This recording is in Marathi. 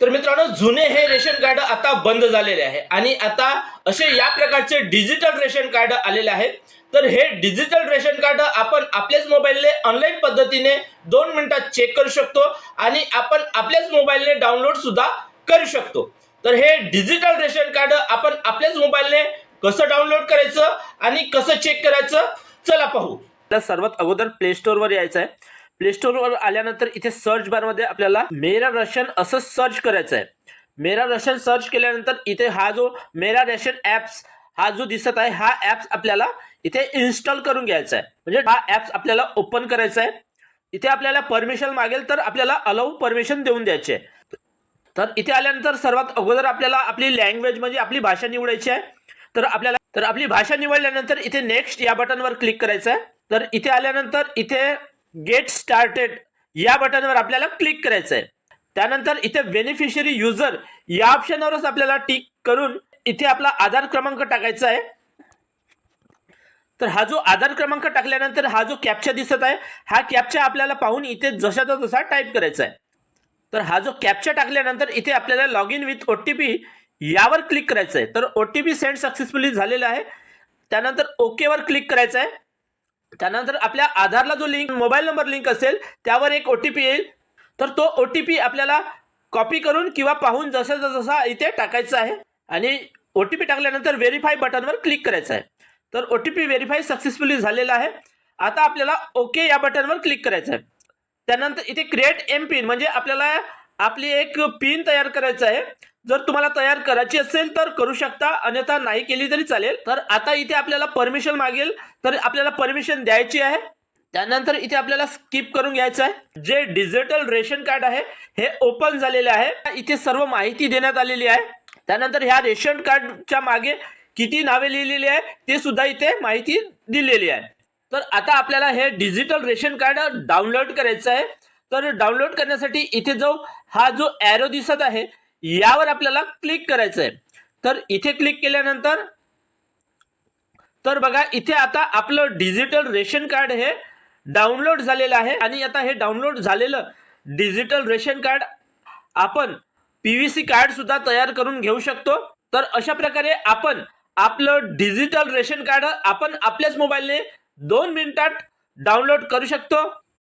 तर मित्रांनो, जुने हे रेशन कार्ड आता बंद झालेले आहे आणि आता असे या प्रकारचे डिजिटल रेशन कार्ड आलेले आहेत. तर हे डिजिटल रेशन कार्ड आपण आपल्याच मोबाईलने ऑनलाईन पद्धतीने 2 मिनिटात चेक करू शकतो आणि आपण आपल्याच मोबाईलने डाउनलोड सुद्धा करू शकतो. तर हे डिजिटल रेशन कार्ड आपण आपल्याच मोबाईलने कसं डाउनलोड करायचं आणि कसं चेक करायचं, चला पाहू. तर सर्वात अगोदर प्ले स्टोअरवर यायचं आहे. प्ले स्टोअरवर आल्यानंतर इथे सर्च बारमध्ये आपल्याला मेरा रेशन असं सर्च करायचं आहे. मेरा रेशन सर्च केल्यानंतर इथे हा जो मेरा रेशन ॲप्स हा जो दिसत आहे, हा ॲप्स आपल्याला इथे इन्स्टॉल करून घ्यायचा आहे. म्हणजे हा ॲप्स आपल्याला ओपन करायचा आहे. इथे आपल्याला परमिशन मागेल तर आपल्याला अलाउ परमिशन देऊन द्यायचे आहे. तर इथे आल्यानंतर सर्वात अगोदर आपल्याला आपली लँग्वेज म्हणजे आपली भाषा निवडायची आहे. तर आपली भाषा निवडल्यानंतर इथे नेक्स्ट या बटनवर क्लिक करायचं आहे. तर इथे आल्यानंतर इथे गेट स्टार्टेड या बटनवर आपल्याला क्लिक करायचं आहे. त्यानंतर इथे बेनिफिशियरी युजर या ऑप्शनवरच आपल्याला टिक करून इथे आपला आधार क्रमांक टाकायचा आहे. तर हा जो आधार क्रमांक टाकल्यानंतर हा जो कॅप्चा दिसत आहे, हा कॅप्चा आपल्याला पाहून इथे जशाचा तसा टाईप करायचा आहे. तर हा जो कॅप्चा टाकल्यानंतर इथे आपल्याला लॉग इन विथ OTP यावर क्लिक करायचं आहे. तर OTP सेंड सक्सेसफुली झालेला आहे. त्यानंतर ओकेवर क्लिक करायचं आहे. त्यानंतर आपल्या आधारला जो लिंक मोबाईल नंबर लिंक असेल त्यावर एक OTP येईल. तर तो OTP आपल्याला कॉपी करून किंवा पाहून जसा इथे टाकायचा आहे आणि OTP टाकल्यानंतर व्हेरीफाय बटनवर क्लिक करायचं आहे. तर OTP व्हेरीफाय सक्सेसफुली झालेला आहे. आता आपल्याला ओके या बटनवर क्लिक करायचं आहे. त्यानंतर इथे क्रिएट एम पिन म्हणजे आपल्याला आपली एक पिन तयार करायचं आहे. जर तुम्हाला तयार करायची असेल तर करू शकता, अन्यथा नाही केली तरी चालेल. तर आता इथे आपल्याला परमिशन मागेल तर आपल्याला परमिशन द्यायची आहे. त्यानंतर इथे आपल्याला स्किप करून घ्यायचं आहे. जे डिजिटल रेशन कार्ड आहे हे ओपन झालेले आहे. इथे सर्व माहिती देण्यात आलेली आहे. त्यानंतर ह्या रेशन कार्डच्या मागे किती नावे लिहिलेली आहे ते सुद्धा इथे माहिती दिलेली आहे. तर आता आपल्याला हे डिजिटल रेशन कार्ड डाउनलोड करायचं आहे. तर डाउनलोड करण्यासाठी इथे हा जो ॲरो दिसत आहे यावर आपल्याला क्लिक करायचं आहे. तर इथे क्लिक केल्यानंतर तर बघा इथे आता आपलं डिजिटल रेशन कार्ड हे डाउनलोड झालेलं आहे आणि आता हे डाउनलोड झालेलं डिजिटल रेशन कार्ड आपण PVC कार्ड सुद्धा तयार करून घेऊ शकतो. तर अशा प्रकारे आपण आपलं डिजिटल रेशन कार्ड आपण आपल्याच मोबाईलने 2 मिनिटात डाउनलोड करू शकतो.